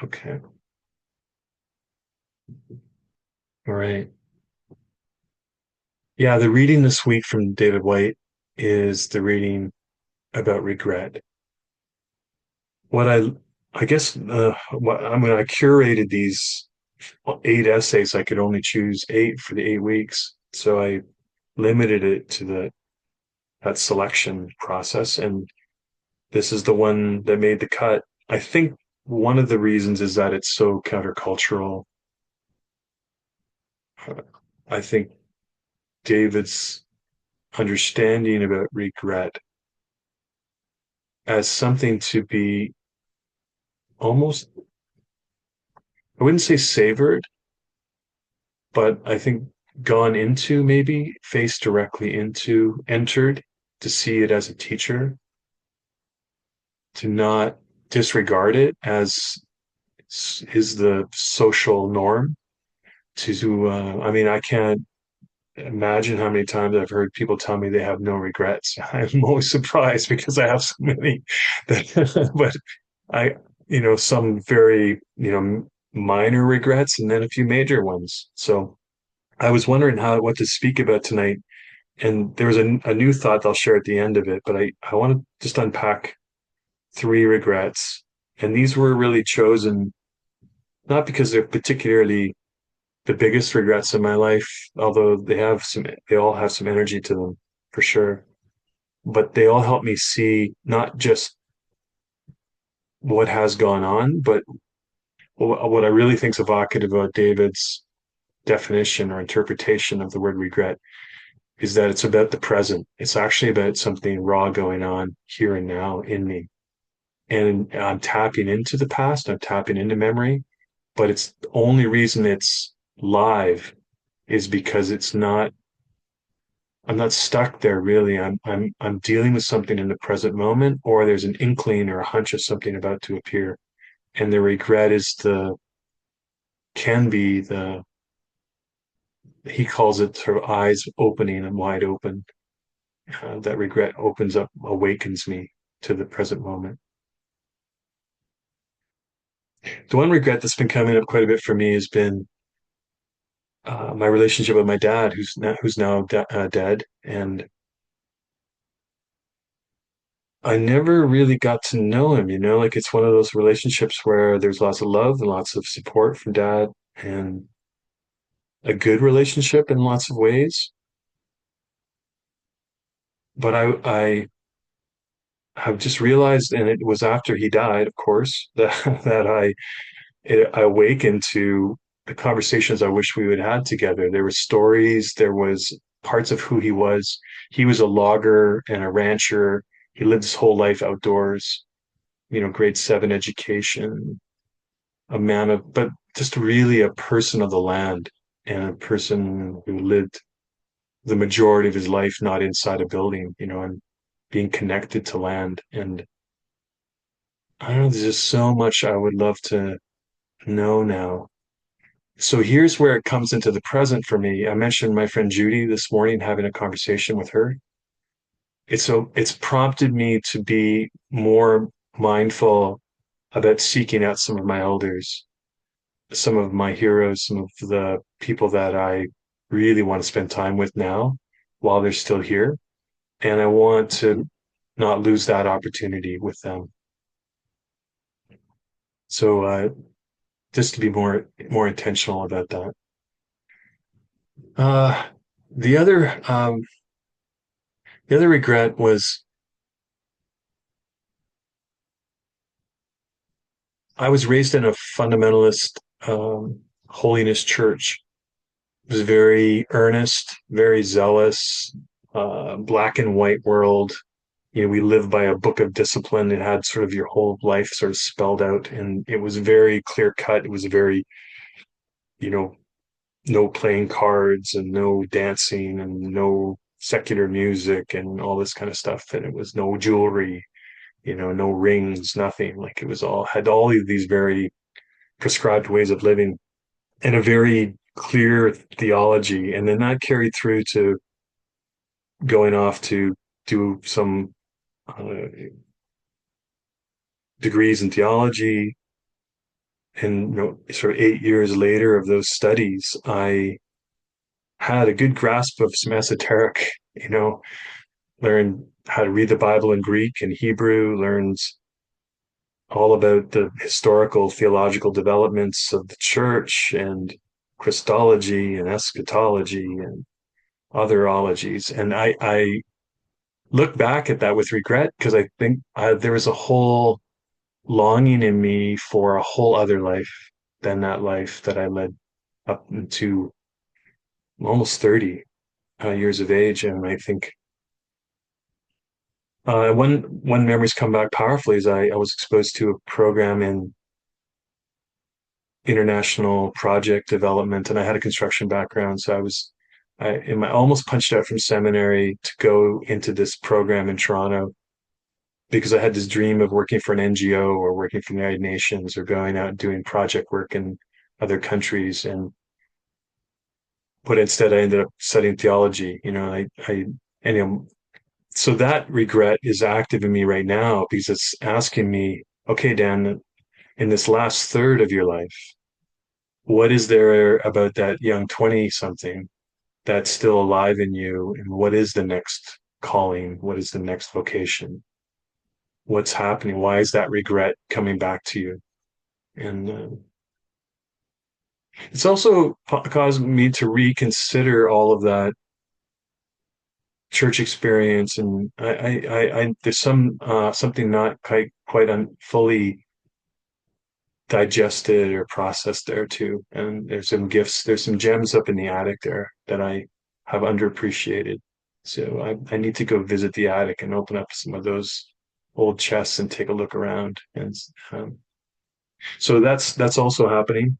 Okay. All right. Yeah, the reading this week from David White is the reading about regret. What I guess what I mean, I curated these 8 essays. I could only choose eight for the 8 weeks, so I limited it to the that selection process, and this is the one that made the cut. I think one of the reasons is that it's so countercultural. I think David's understanding about regret as something to be almost, I wouldn't say savored, but I think gone into, maybe faced directly into, entered, to see it as a teacher, to not disregard it as is the social norm. I mean, I can't imagine how many times I've heard people tell me they have no regrets. I'm always surprised because I have so many that, but I, some very, minor regrets and then a few major ones. So I was wondering what to speak about tonight. And there was a new thought that I'll share at the end of it, but I want to just unpack three regrets. And these were really chosen not because they're particularly the biggest regrets in my life, although they all have some energy to them for sure. But they all help me see not just what has gone on, but what I really think is evocative about David's definition or interpretation of the word regret is that it's about the present. It's actually about something raw going on here and now in me. And I'm tapping into the past, I'm tapping into memory, but it's the only reason it's live is because I'm not stuck there really. I'm dealing with something in the present moment, or there's an inkling or a hunch of something about to appear. And the regret is can be he calls it sort of eyes opening and wide open. That regret opens up, awakens me to the present moment. The one regret that's been coming up quite a bit for me has been my relationship with my dad, who's now dead, and I never really got to know him. Like it's one of those relationships where there's lots of love and lots of support from dad, and a good relationship in lots of ways. But I have just realized, and it was after he died, of course, that I awakened to the conversations I wish we would have had together. There were stories, there was parts of who he was. He was a logger and a rancher. He lived his whole life outdoors, grade 7 education, but just really a person of the land and a person who lived the majority of his life not inside a building, and being connected to land. And I don't know, there's just so much I would love to know now. So here's where it comes into the present for me. I mentioned my friend Judy this morning, having a conversation with her. It's prompted me to be more mindful about seeking out some of my elders, some of my heroes, some of the people that I really want to spend time with now while they're still here. And I want to not lose that opportunity with them. So just to be more intentional about that. Uh, the other the other regret was I was raised in a fundamentalist holiness church. It was very earnest, very zealous, black and white world. We live by a book of discipline. It had sort of your whole life sort of spelled out, and it was very clear cut. It was very, you know, no playing cards and no dancing and no secular music and all this kind of stuff. And it was no jewelry, no rings, nothing. Like it was had all of these very prescribed ways of living and a very clear theology. And then that carried through to going off to do some uh, degrees in theology, and sort of 8 years later of those studies, I had a good grasp of some esoteric, learned how to read the Bible in Greek and Hebrew, learned all about the historical theological developments of the church and Christology and eschatology and other ologies. And I look back at that with regret because I think there was a whole longing in me for a whole other life than that life that I led up into almost 30 years of age. And I think one memory's come back powerfully is I was exposed to a program in international project development, and I had a construction background, so I almost punched out from seminary to go into this program in Toronto because I had this dream of working for an NGO or working for the United Nations or going out and doing project work in other countries. And but instead, I ended up studying theology. And so that regret is active in me right now because it's asking me, okay, Dan, in this last third of your life, what is there about that young 20 something that's still alive in you? And what is the next calling? What is the next vocation? What's happening? Why is that regret coming back to you? And it's also caused me to reconsider all of that church experience. And there's something not fully digested or processed there too. And there's some gems up in the attic there that I have underappreciated. So I need to go visit the attic and open up some of those old chests and take a look around. And so that's also happening.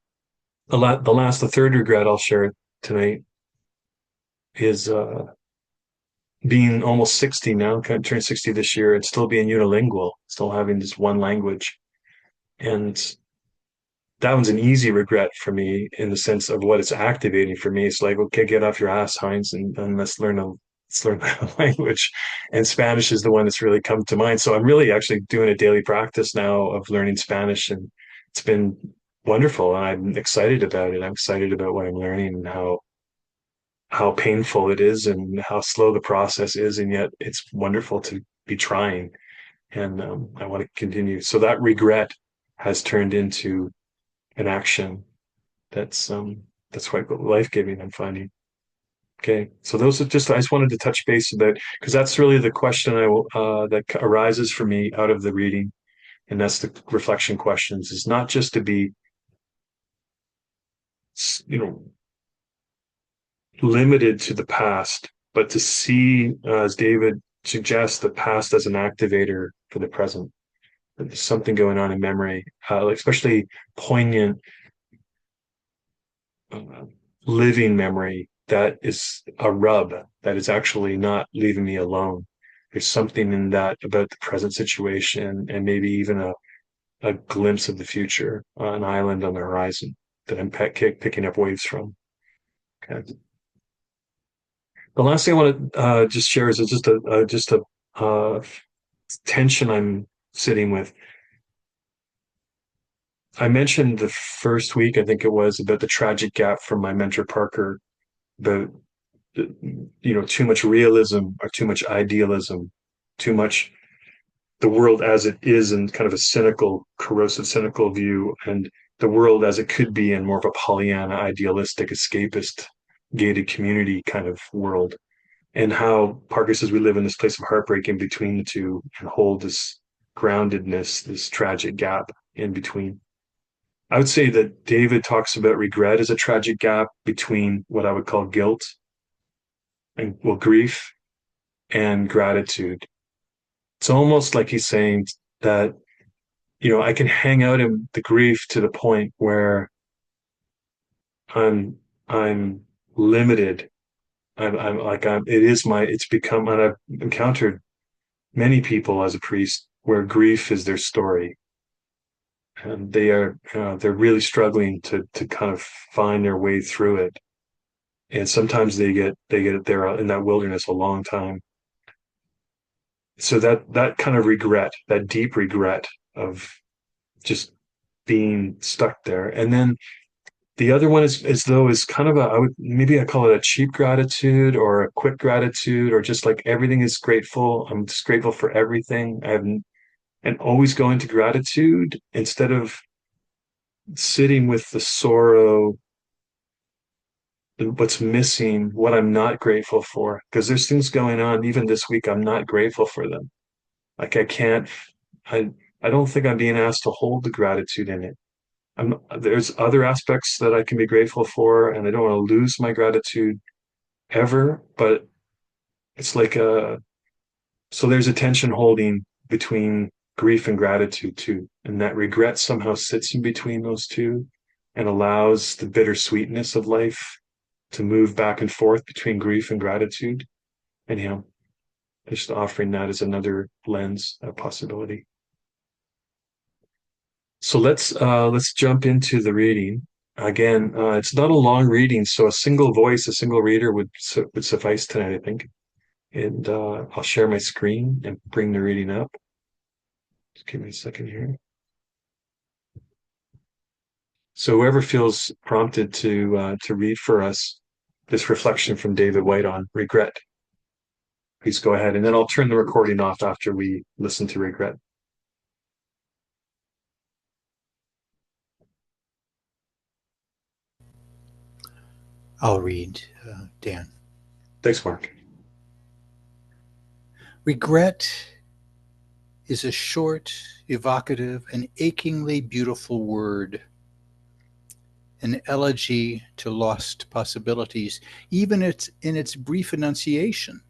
The third regret I'll share tonight is being almost 60 now, kind of turned 60 this year, and still being unilingual, still having this one language. And that one's an easy regret for me in the sense of what it's activating for me. It's like, okay, get off your ass, Heinz, and let's learn a language. And Spanish is the one that's really come to mind. So I'm really actually doing a daily practice now of learning Spanish, and it's been wonderful. And I'm excited about it. I'm excited about what I'm learning and how painful it is and how slow the process is, and yet it's wonderful to be trying. And I want to continue. So that regret has turned into an action that's quite life giving. I'm finding. Okay, so those are just I just wanted to touch base about because that's really the question that arises for me out of the reading, and that's the reflection questions. Is not just to be you know limited to the past, but to see, as David suggests, the past as an activator for the present. There's something going on in memory, especially poignant uh, living memory that is a rub that is actually not leaving me alone. There's something in that about the present situation and maybe even a glimpse of the future, an island on the horizon that I'm picking up waves from. Okay. The last thing I want to just share is just a uh, tension I'm sitting with. I mentioned the first week, I think it was, about the tragic gap from my mentor Parker, about too much realism or too much idealism, too much the world as it is in kind of a cynical, corrosive, cynical view, and the world as it could be in more of a Pollyanna, idealistic, escapist, gated community kind of world. And how Parker says we live in this place of heartbreak in between the two and hold this groundedness, this tragic gap in between. I would say that David talks about regret as a tragic gap between what I would call guilt and, well, grief and gratitude. It's almost like he's saying that, I can hang out in the grief to the point where I'm, I'm limited. It's become, and I've encountered many people as a priest where grief is their story. And they're really struggling to kind of find their way through it. And sometimes they get there in that wilderness a long time. So that kind of regret, that deep regret of just being stuck there. And then the other one is as though is kind of a, I would maybe I call it a cheap gratitude or a quick gratitude, or just like everything is grateful. I'm just grateful for everything. And always going to gratitude instead of sitting with the sorrow, what's missing, what I'm not grateful for. Because there's things going on even this week, I'm not grateful for them. Like I can't, I, I don't think I'm being asked to hold the gratitude in it. There's other aspects that I can be grateful for, and I don't want to lose my gratitude ever. But it's like so there's a tension holding between grief and gratitude too, and that regret somehow sits in between those two and allows the bittersweetness of life to move back and forth between grief and gratitude. And just offering that as another lens, a possibility. So let's jump into the reading. Again, it's not a long reading, so a single voice, a single reader would suffice tonight, I think. And I'll share my screen and bring the reading up. Just give me a second here. So whoever feels prompted to read for us this reflection from David White on regret, please go ahead, and then I'll turn the recording off after we listen to regret. I'll read, Dan. Thanks, Mark. Regret is a short, evocative, and achingly beautiful word, an elegy to lost possibilities, even in its brief enunciation.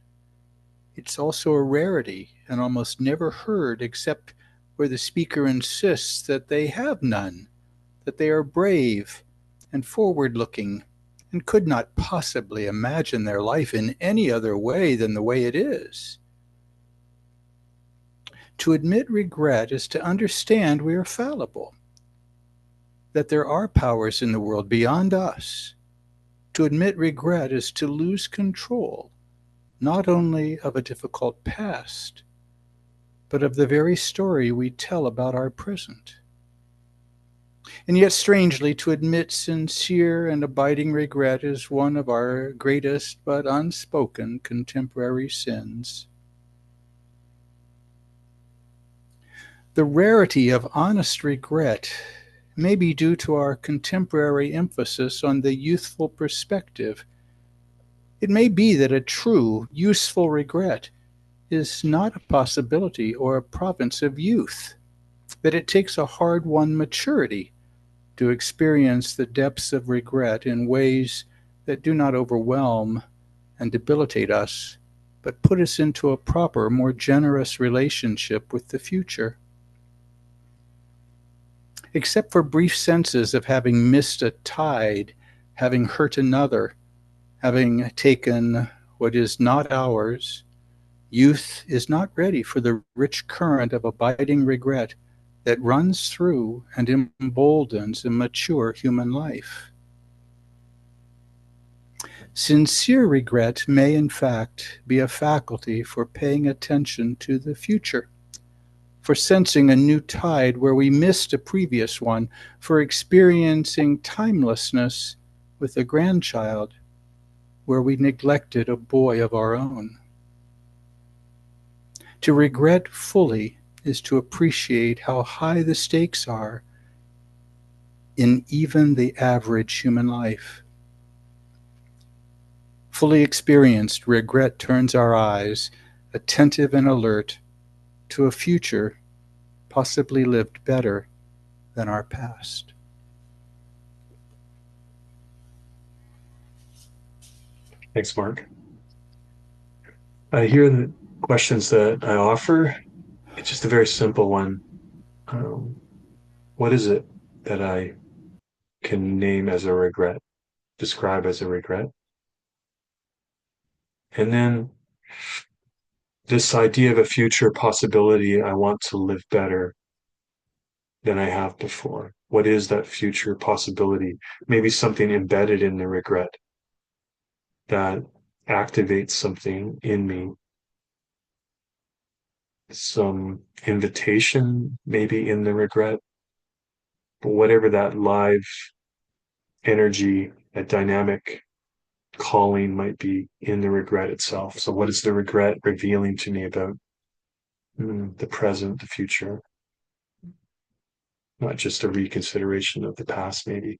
It's also a rarity and almost never heard except where the speaker insists that they have none, that they are brave and forward looking, and could not possibly imagine their life in any other way than the way it is. To admit regret is to understand we are fallible, that there are powers in the world beyond us. To admit regret is to lose control, not only of a difficult past, but of the very story we tell about our present. And yet, strangely, to admit sincere and abiding regret is one of our greatest but unspoken contemporary sins. The rarity of honest regret may be due to our contemporary emphasis on the youthful perspective. It may be that a true, useful regret is not a possibility or a province of youth, that it takes a hard-won maturity to experience the depths of regret in ways that do not overwhelm and debilitate us, but put us into a proper, more generous relationship with the future. Except for brief senses of having missed a tide, having hurt another, having taken what is not ours, youth is not ready for the rich current of abiding regret that runs through and emboldens a mature human life. Sincere regret may, in fact, be a faculty for paying attention to the future, for sensing a new tide where we missed a previous one, for experiencing timelessness with a grandchild where we neglected a boy of our own. To regret fully is to appreciate how high the stakes are in even the average human life. Fully experienced, regret turns our eyes, attentive and alert, to a future possibly lived better than our past. Thanks, Mark. I hear the questions that I offer. It's just a very simple one. Um, what is it that I can name as a regret, describe as a regret? And then this idea of a future possibility, I want to live better than I have before. What is that future possibility? Maybe something embedded in the regret that activates something in me, some invitation maybe in the regret, But whatever that live energy, that dynamic calling might be in the regret itself. So, what is the regret revealing to me about the present, the future, not just a reconsideration of the past, maybe?